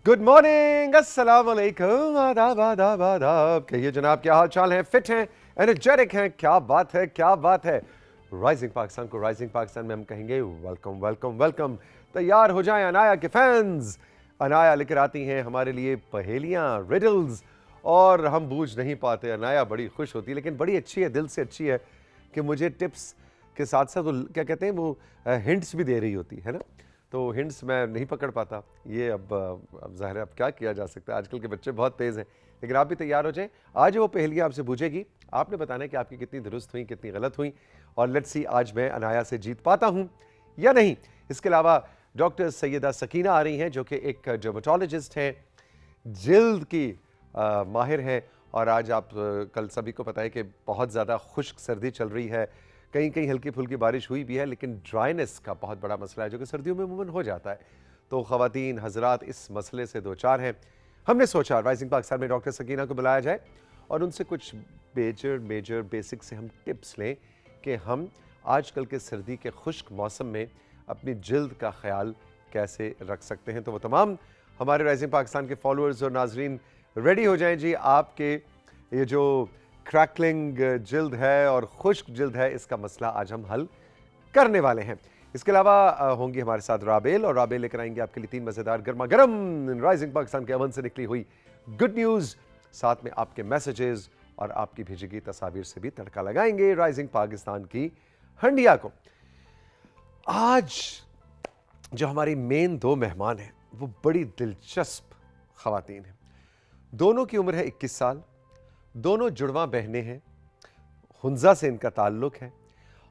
Good morning, अस्सलाम वालेकुम, आदाब आदाब आदाब। कहिए जनाब, क्या हाल चाल है? फिट हैं, एनर्जेटिक हैं? क्या बात है, क्या बात है। राइजिंग पाकिस्तान को राइजिंग पाकिस्तान में हम कहेंगे वेलकम वेलकम वेलकम। तैयार हो जाएं अनाया के फैंस। अनाया लेकर आती हैं हमारे लिए पहेलियां, रिडल्स, और हम बूझ नहीं पाते। अनाया बड़ी खुश होती है, लेकिन बड़ी अच्छी है, दिल से अच्छी है कि मुझे टिप्स के साथ साथ वो क्या कहते हैं, वो हिंट्स भी दे रही होती है ना। तो हिंट्स मैं नहीं पकड़ पाता, ये अब ज़ाहिर है, अब क्या किया जा सकता है। आजकल के बच्चे बहुत तेज़ हैं, लेकिन आप भी तैयार हो जाएं। आज वो पहेलियाँ आपसे पूछेगी, आपने बताना है कि आपकी कितनी दुरुस्त हुई, कितनी गलत हुई, और लेट्स सी आज मैं अनाया से जीत पाता हूँ या नहीं। इसके अलावा डॉक्टर सैयदा सकीना आ रही हैं, जो कि एक डर्मेटोलॉजिस्ट हैं, जिल्द की माहिर हैं। और आज आप कल सभी को पता है कि बहुत ज़्यादा खुश्क सर्दी चल रही है, कहीं कहीं हल्की फुल्की बारिश हुई भी है, लेकिन ड्राइनेस का बहुत बड़ा मसला है जो कि सर्दियों में अमूमन हो जाता है। तो ख़वातीन हजरात इस मसले से दो चार हैं। हमने सोचा राइजिंग पाकिस्तान में डॉक्टर सकीना को बुलाया जाए और उनसे कुछ मेजर बेसिक से हम टिप्स लें कि हम आजकल के सर्दी के खुश्क मौसम में अपनी जिल्द का ख्याल कैसे रख सकते हैं। तो वो तमाम हमारे राइजिंग पाकिस्तान के फॉलोअर्स और नाजरीन रेडी हो जाएं जी। आपके ये जो क्रैकलिंग जिल्द है और खुश्क जिल्द है, इसका मसला आज हम हल करने वाले हैं। इसके अलावा होंगी हमारे साथ राबेल, और राबेल लेकर आएंगे आपके लिए 3 मज़ेदार गर्मा गर्म राइजिंग पाकिस्तान के अवन से निकली हुई गुड न्यूज़, साथ में आपके मैसेजेस और आपकी भेजी गई तस्वीर से भी तड़का लगाएंगे राइजिंग पाकिस्तान की हंडिया को। आज जो हमारी मेन 2 मेहमान हैं वो बड़ी दिलचस्प खवातीन हैं। दोनों की उम्र है 21 साल, दोनों जुड़वा बहनें हैं, हुंजा से इनका ताल्लुक है,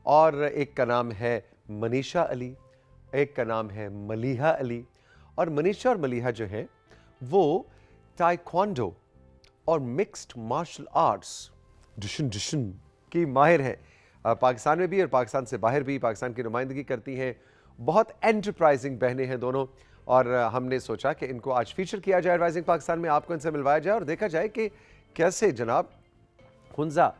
और एक का नाम है मनीषा अली, एक का नाम है मलीहा अली। और मनीषा और मलीहा जो है वो ताइक्वांडो और मिक्स्ड मार्शल आर्ट्स डिशन की माहिर हैं। पाकिस्तान में भी और पाकिस्तान से बाहर भी पाकिस्तान की नुमाइंदगी करती हैं। बहुत एंटरप्राइजिंग बहनें हैं दोनों, और हमने सोचा कि इनको आज फीचर किया जाए राइजिंग पाकिस्तान में, आपको इनसे मिलवाया जाए और देखा जाए कि कैसे जनाब हुंजा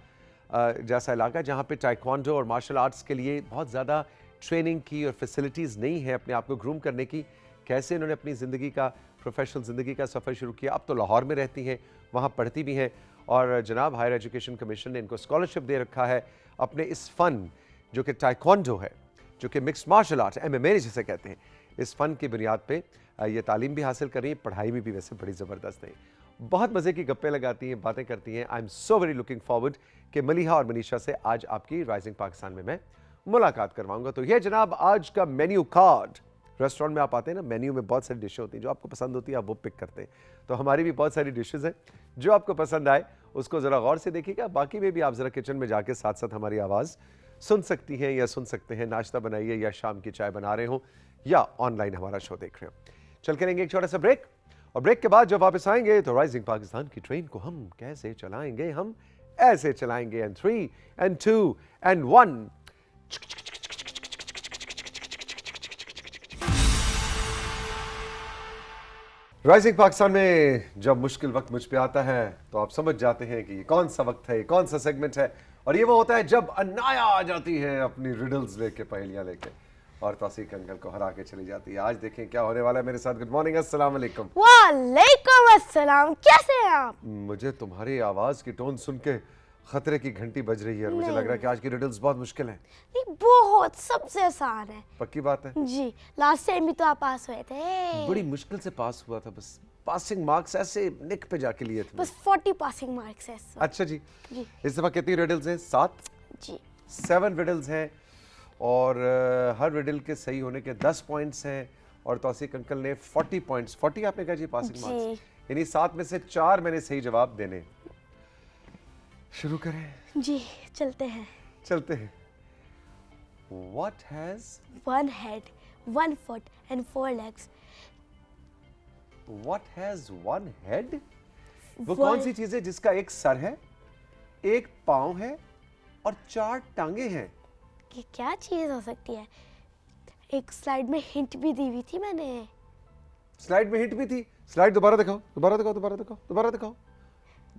जैसा इलाका जहाँ पे टाइक्वांडो और मार्शल आर्ट्स के लिए बहुत ज़्यादा ट्रेनिंग की और फैसिलिटीज़ नहीं है अपने आप को ग्रूम करने की, कैसे इन्होंने अपनी ज़िंदगी का, प्रोफेशनल ज़िंदगी का सफ़र शुरू किया। अब तो लाहौर में रहती हैं, वहाँ पढ़ती भी हैं, और जनाब हायर एजुकेशन कमीशन ने इनको स्कॉलरशिप दे रखा है अपने इस फ़न जो कि टाइक्वांडो है, जो कि मिक्स्ड मार्शल आर्ट्स MMA जिसे कहते हैं, इस फ़न की बुनियाद पर ये तालीम भी हासिल कर रही है, पढ़ाई में भी वैसे बड़ी ज़बरदस्त है। बहुत मज़े की गप्पे लगाती हैं, बातें करती हैं। I am so very looking forward कि मलीहा और मनीषा से आज आपकी राइजिंग पाकिस्तान में मैं मुलाकात करवाऊंगा। तो ये जनाब आज का मेन्यू कार्ड। रेस्टोरेंट में आप आते हैं ना, मेन्यू में बहुत सारी डिशें होती हैं, जो आपको पसंद होती है आप वो पिक करते हैं। तो हमारी भी बहुत सारी डिशेज हैं, जो आपको पसंद आए उसको ज़रा गौर से देखिएगा। बाकी में भी आप ज़रा किचन में जाके साथ साथ हमारी आवाज़ सुन सकती हैं या सुन सकते हैं। नाश्ता बनाइए या शाम की चाय बना रहे हो या ऑनलाइन हमारा शो देख रहे हो। चल करेंगे एक छोटा सा ब्रेक, और ब्रेक के बाद जब वापस आएंगे तो राइजिंग पाकिस्तान की ट्रेन को हम कैसे चलाएंगे, हम ऐसे चलाएंगे। And 3 and 2 and 1। Rising Pakistan में जब मुश्किल वक्त मुझ पे आता है तो आप समझ जाते हैं कि कौन सा वक्त है, कौन सा सेगमेंट है, और ये वो होता है जब अनाया आ जाती है अपनी रिडल्स लेके, पहेलियां लेके, और तौसीक अंकल को हरा के चली जाती है। आज देखें क्या होने वाला है मेरे साथ। गुड मॉर्निंग, अस्सलाम वालेकुम। वालेकुम अस्सलाम, कैसे हैं आप? मुझे तुम्हारी आवाज की टोन सुन के खतरे की घंटी बज रही है, और मुझे लग रहा है कि आज की रिडल्स बहुत मुश्किल है। नहीं, बहुत सबसे आसान है। पक्की बात है जी, लास्ट टाइम भी तो आप पास हुए थे। बड़ी मुश्किल से पास हुआ था, बस पासिंग मार्क्स ऐसे निक पे जाके लिए थे। बस 40 पासिंग मार्क्स है सर। अच्छा जी, जी इस दफा कितनी रिडल्स हैं? 7 जी 7 रिडल्स हैं, और हर रिडल के सही होने के 10 पॉइंट्स हैं, और तौसीक अंकल ने 40 पॉइंट्स, 40 आपने कहा जी पासिंग मार्क्स, यानी 7 में से 4 मैंने सही जवाब देने। शुरू करें? जी, चलते हैं। चलते हैं। What has 1 head, 1 foot and 4 legs. What has 1 head? वो One- कौन सी चीज है जिसका एक सर है, एक पाँव है और 4 टांगे हैं? ये क्या चीज हो सकती है? एक स्लाइड में हिंट भी दी हुई थी मैंने। स्लाइड में हिंट भी थी। स्लाइड दोबारा दिखाओ, दोबारा दिखाओ, दोबारा दिखाओ, दोबारा दिखाओ।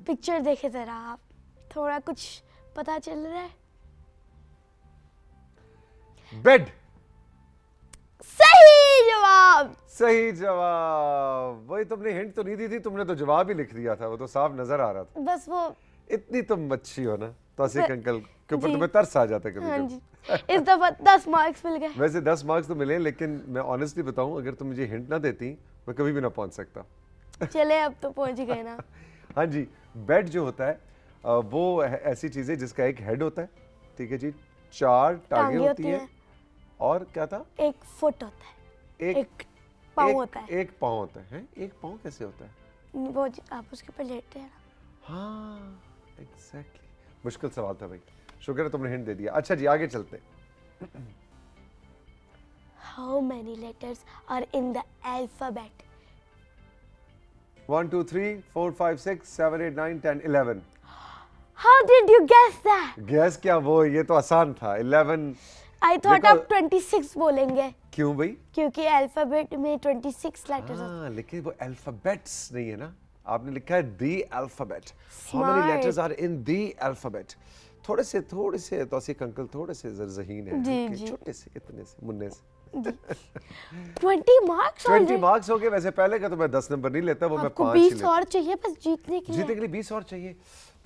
पिक्चर देखे जरा आप, थोड़ा कुछ पता चल रहा है? बेड। सही जवाब। सही जवाब। वो वही तुमने हिंट तो नहीं दी थी, तुमने तो जवाब ही लिख दिया था, वो तो साफ नजर आ रहा था। बस वो इतनी तुम अच्छी हो ना, तौसीक अंकल के ऊपर जी। तुम्हें तरस आ जाता है कभी हाँ कभी। जी, इस दफा 10 मार्क्स मिल गए। वैसे 10 मार्क्स तो मिले, लेकिन मैं ऑनेस्टली बताऊं, अगर तुम मुझे हिंट ना देती मैं कभी भी ना पहुंच सकता। चले अब तो पहुंच गए ना। हाँ जी, बेड जो होता है वो ऐसी चीज है जिसका एक हेड होता है, ठीक है जी, 4 टांगे होती है, और क्या था, एक फुट होता है, एक पाँव होता है। एक पाँव होता है। एक पाँव कैसे होता है? वो आप उसके ऊपर लेटते हैं ना। हाँ एग्जैक्टली, मुश्किल सवाल था भाई, शुक्र है तुमने हिंट दे दिया। अच्छा जी, आगे चलते। How many letters are in the alphabet? 1 2 3 4 5 6 7 8 9 10 11। How did you guess that? Gas क्या, वो ये तो आसान था। 11। I thought देखो- आप 26 बोलेंगे, क्यों भाई? क्योंकि अल्फाबेट में 26 लेटर्स होते हाँ, लेकिन वो अल्फाबेट्स नहीं है ना, आपने लिखा है the alphabet. How many Smart. Letters are in the alphabet? थोड़े से तौसीक अंकल थोड़े से ज़हीन है, जी, हल्के, जी। छोटे से, इतने से, मुन्ने से। हैं। 20 मार्क्स 20 मार्क्स हो गए। वैसे पहले का तो मैं 10 नंबर नहीं लेता, वो मैं आपको 5 ही 20 लेता। और चाहिए बस जीतने के जीतने लिए। के लिए 20 और चाहिए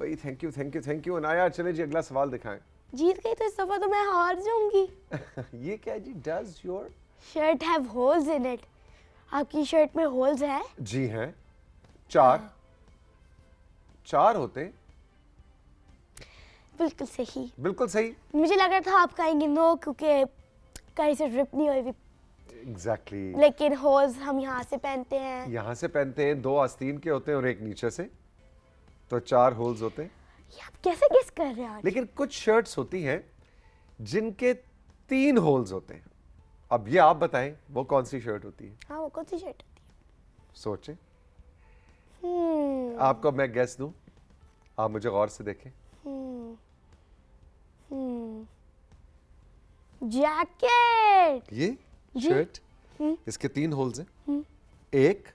भाई। Thank you thank you thank you Anaya. चले जी, अगला सवाल दिखाएं। जीत गई तो इस दफा तो मैं हार जाऊंगी। ये क्या है जी? Does your, shirt have holes in it. आपकी शर्ट में होल्स है? जी हैं 4 4 होते। बिल्कुल सही। बिल्कुल सही। मुझे लग रहा था आप कहेंगे नो, क्योंकि कहीं से रिप नहीं हुई हुई। एग्जैक्टली। लेकिन होल्स हम यहाँ से पहनते हैं। यहाँ से पहनते हैं, 2 आस्तीन के होते हैं और एक नीचे से, तो 4 होल्स होते हैं। ये आप कैसे गेस कर रहे हैं आज? लेकिन कुछ शर्ट्स होती हैं जिनके 3 होल्स होते हैं। अब ये आप बताएं वो कौन सी शर्ट होती है? हाँ, वो कौन सी शर्ट होती सोचें। है? आपको अब मैं गेस दूं, आप मुझे गौर से देखें। जैकेट। ये जी। शर्ट, इसके 3 होल्स हैं, 1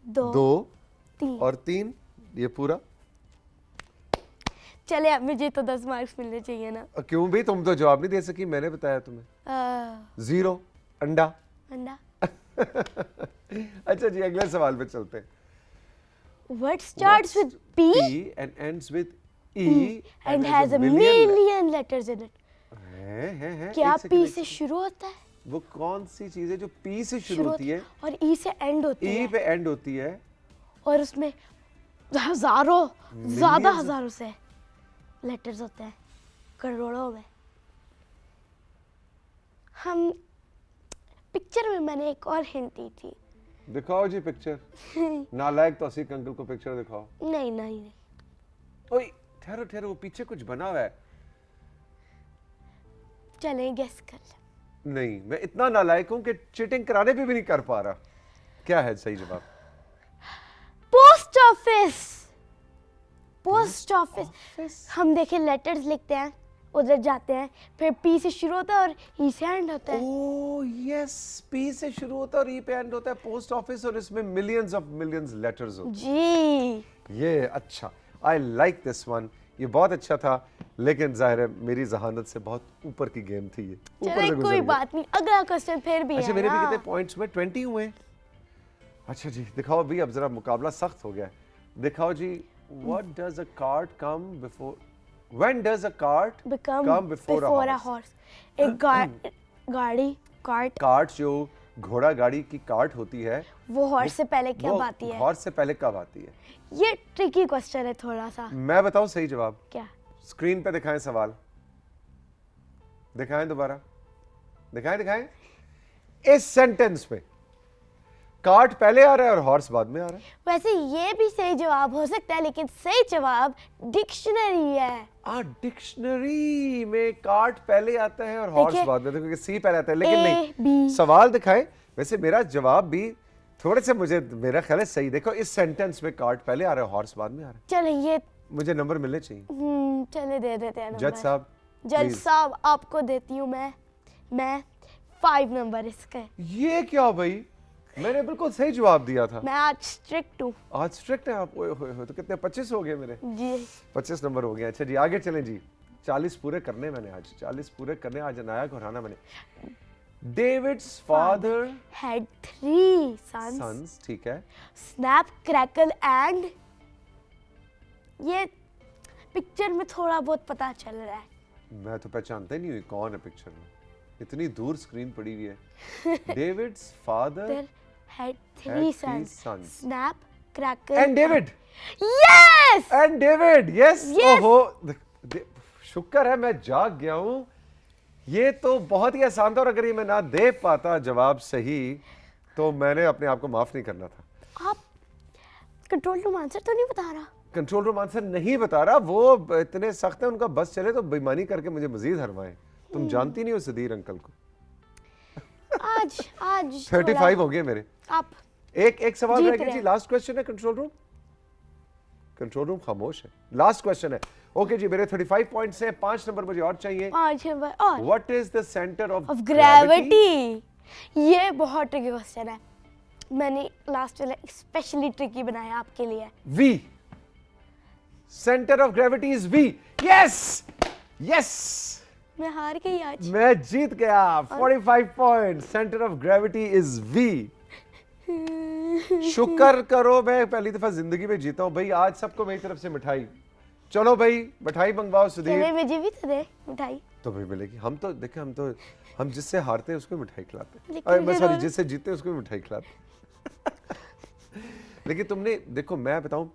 दो 2 तीन। और 3, ये पूरा। चले अब मुझे तो 10 मार्क्स मिलने चाहिए ना। क्यों भी, तुम तो जवाब नहीं दे सकी, मैंने बताया तुम्हें। 0 अंडा। अंडा। अच्छा जी, अगले सवाल पे चलते हैं। What starts with P and ends with E and has a million letters in it? है क्या एक P सेकंड, से शुरू होता है? वो कौन सी चीज है जो P से शुरू होती है, और E से एंड होती E है, पे एंड होती है, और उसमें हजारों, ज्यादा Millions of- हजारों से लेटर्स होते हैं, करोड़ों में। हम पिक्चर में मैंने एक और हिंट दी थी। दिखाओ जी पिक्चर। नालायक तौसीक अंकल को पिक्चर दिखाओ। नहीं नहीं नहीं, ओए ठहरो ठहरो, वो पीछे कुछ बना हुआ है। चले गेस कर ले। नहीं, मैं इतना नालायक हूं कि चीटिंग कराने पे भी नहीं कर पा रहा। क्या है सही जवाब? Post office. Post office. हम देखे लेटर्स लिखते हैं, उधर जाते हैं, फिर पी से शुरू होता है और ई से एंड होता है। ओह यस, पी से शुरू होता है और ई पे एंड होता है, पोस्ट ऑफिस, और इसमें मिलियंस ऑफ मिलियंस लेटर्स होते जी। हैं। ये अच्छा, आई लाइक दिस वन, ये बहुत अच्छा था, लेकिन जाहिर है मेरी जहानत से बहुत ऊपर की गेम थी ये। ऊपर चले से गुजर कोई गया। बात नहीं, अगला क्वेश्चन फिर भी अच्छा, है मेरे भी ना। कितने पॉइंट्स हुए? 20 हुए। अच्छा जी, दिखाओ भी, अब जरा मुकाबला सख्त हो गया है। दिखाओ जी, what does a cart come before, when does a cart Become come before before a a horse? horse। एक गाड़ी, कार्ट, कार्ट जो घोड़ा गाड़ी की कार्ट होती है, वो हॉर्स से पहले वो कब आती है? हॉर्स से पहले कब आती है? ये ट्रिकी क्वेश्चन है थोड़ा सा। मैं बताऊं सही जवाब? क्या? स्क्रीन पे दिखाएं सवाल, दिखाएं दोबारा, दिखाएं दिखाएं। इस सेंटेंस में कार्ट पहले आ रहा है और हॉर्स बाद में आ रहा है। वैसे ये भी सही जवाब हो सकता है, लेकिन सही जवाब डिक्शनरी है। डिक्शनरी में कार्ट पहले आता है और हॉर्स देखिए, बाद में, क्योंकि सी पहले आता है, लेकिन A, नहीं। B। सवाल दिखाएं। वैसे मेरा जवाब भी थोड़े से, मुझे मेरा ख्याल है सही। देखो, इस सेंटेंस में कार्ट पहले आ रहा है, हॉर्स बाद में आ रहा चले ये है। मुझे नंबर मिलने चाहिए। चले दे देते हैं जज नंबर। साहब, जज please। साहब, आपको देती हूँ मैं 5 नंबर इसके। ये क्या भाई, मैंने बिल्कुल सही जवाब दिया था। मैं आज स्ट्रिक्ट हूँ। आज स्ट्रिक्ट है आप? ओए होए होए, तो कितने 25 हो गए मेरे? जी। 25 नंबर हो गए। अच्छा जी, आगे चलें जी। 40 पूरे करने मैंने आज, 40 पूरे करने आज, अनाया को हराना मैंने। David's father had 3 sons. Sons, ठीक है। Snap, crackle and ये पिक्चर में थोड़ा बहुत पता चल रहा है। मैं तो पहचानता ही नहीं हुई कौन है पिक्चर में, इतनी दूर स्क्रीन पड़ी हुई है। David's father There had Had 3 three sons. sons. Snap, crackle and David Yes! And David, yes. Yes! ओहो, शुक्र है मैं जाग गया हूं। ये तो बहुत ही आसान था, और अगर ये मैं ना दे पाता जवाब सही तो मैंने अपने आप को माफ नहीं करना था। आप कंट्रोल रूम आंसर तो नहीं बता रहा? कंट्रोल रूम आंसर नहीं बता रहा, वो इतने सख्त है, उनका बस चले तो बेईमानी करके मुझे मजीद हरवाएं। तुम जानती नहीं हो सदीर अंकल को। आज 35 हो गए मेरे। आप एक सवाल जीत रह गया रहे जी, हैं। लास्ट क्वेश्चन है। कंट्रोल रूम खामोश है। लास्ट क्वेश्चन है। ओके जी, मेरे 35 पॉइंट्स हैं, 5 नंबर मुझे और चाहिए। 5 नंबर और what is the centre of of gravity. ये बहुत ट्रिकी क्वेश्चन है, मैंने लास्ट वाला स्पेशली ट्रिकी बनाया आपके लिए। V. Center of gravity is V. Yes! Yes! मैं हार गई आज। मैं जीत गया। 45 point. Center of gravity is V. शुक्र करो मैं पहली दफा जिंदगी में जीता हूं भाई। आज सबको मेरी तरफ से मिठाई। चलो भाई मिठाई मंगवाओ सुधीर। चले मुझे भी तो दे मिठाई। तो भाई मिलेगी। हम तो देखे, हम जिससे हारते हैं उसको मिठाई खिलाते हैं। लेकिन अरे मैं फिर सॉरी, जिससे जीतते हैं उसको भी मिठाई खिलाते हैं। लेकिन तुमने देखो, मैं बताऊं,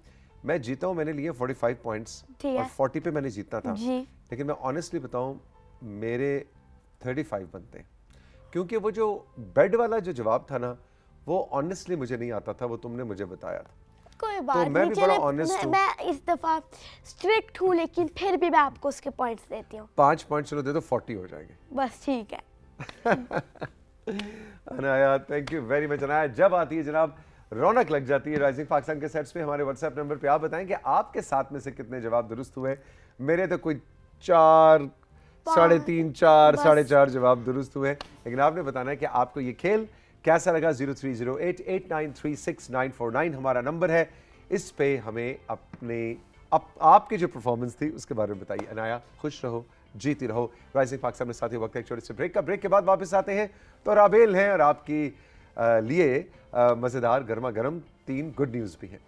मैं जीता हूं, मैंने लिए 45 पॉइंट्स ठीक है। और 40 पे मैंने जीतना था। जी। लेकिन मैं ऑनेस्टली बताऊं, मेरे 35 बनते हैं, क्योंकि वो जो बेड वाला जो जवाब था ना, वो ऑनेस्टली मुझे नहीं आता था, वो तुमने मुझे बताया था। कोई बात मैं नहीं, भी बड़ा चले honest हूं। मैं इस दफा स्ट्रिक्ट हूँ, लेकिन फिर भी मैं आपको उसके पॉइंट्स देती हूँ। 5 पॉइंट चलो दे दो, 40 हो जाएंगे। बस ठीक है। Anaya, thank you very much. Anaya, जब आती है जनाब रौनक लग जाती है राइजिंग पाकिस्तान के सेट्स पे। हमारे व्हाट्सएप नंबर पे आप बताएं कि आपके साथ में से कितने जवाब दुरुस्त हुए। मेरे तो कोई 4, 3.5, 4, बस। 4.5 जवाब दुरुस्त हुए। लेकिन आपने बताना है कि आपको ये खेल कैसा लगा। 030889369949 हमारा नंबर है। इस पे हमें आपकी जो परफॉर्मेंस थी उसके बारे में बताइए। अनाया, खुश रहो, जीती रहो। राइजिंग पाकिस्तान में साथी वक्त है एक छोटे से ब्रेक का। ब्रेक के बाद वापस आते हैं तो राबेल हैं और आपकी लिए मज़ेदार गर्मा गर्म 3 गुड न्यूज़ भी हैं।